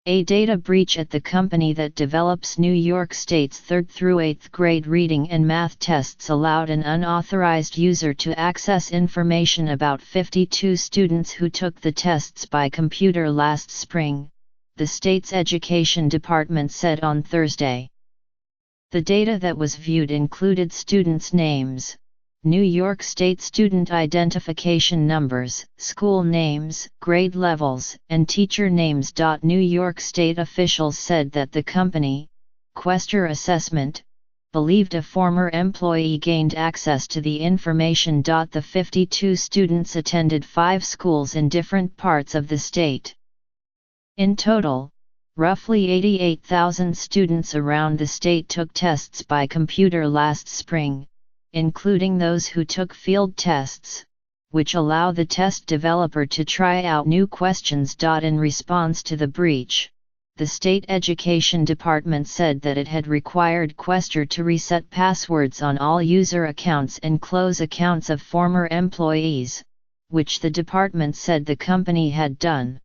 A data breach at the company that develops New York State's 3rd through 8th grade reading and math tests allowed an unauthorized user to access information about 52 students who took the tests by computer last spring, the state's education department said on Thursday. The data that was viewed included students' names, New York State student identification numbers, school names, grade levels, and teacher names. New York State officials said that the company, Questor Assessment, believed a former employee gained access to the information. The 52 students attended 5 schools in different parts of the state. In total, roughly 88,000 students around the state took tests by computer last spring, including those who took field tests, which allow the test developer to try out new questions. In response to the breach, the state education department said that it had required Questor to reset passwords on all user accounts and close accounts of former employees, which the department said the company had done.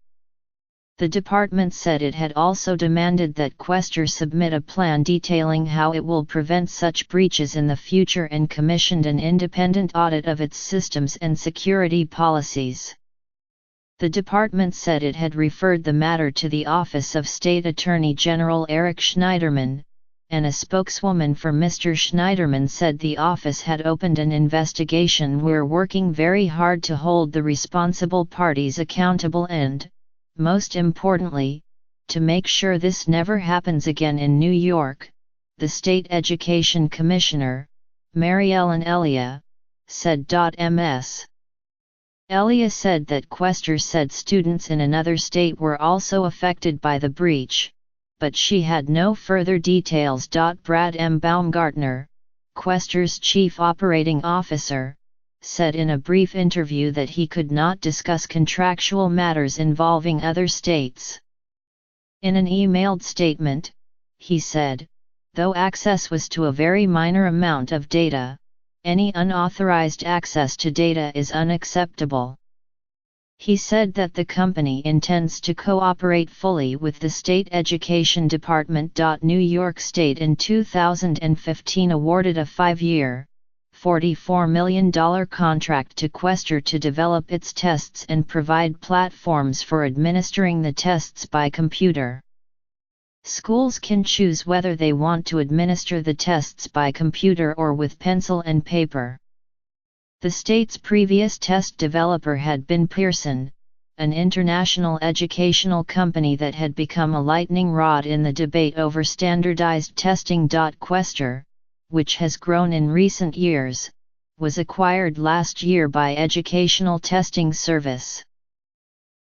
The department said it had also demanded that Questor submit a plan detailing how it will prevent such breaches in the future and commissioned an independent audit of its systems and security policies. The department said it had referred the matter to the Office of State Attorney General Eric Schneiderman, and a spokeswoman for Mr. Schneiderman said the office had opened an investigation. "We're working very hard to hold the responsible parties accountable and, most importantly, to make sure this never happens again in New York," the state education commissioner, Mary Ellen Elia, said. Ms. Elia said that Questor said students in another state were also affected by the breach, but she had no further details. Brad M. Baumgartner, Questor's chief operating officer, said in a brief interview that he could not discuss contractual matters involving other states. In an emailed statement, he said, "Though access was to a very minor amount of data, any unauthorized access to data is unacceptable." He said that the company intends to cooperate fully with the state education department. New York State in 2015 awarded a 5-year, $44 million contract to Questor to develop its tests and provide platforms for administering the tests by computer. Schools can choose whether they want to administer the tests by computer or with pencil and paper. The state's previous test developer had been Pearson, an international educational company that had become a lightning rod in the debate over standardized testing. Questor, which has grown in recent years, was acquired last year by Educational Testing Service.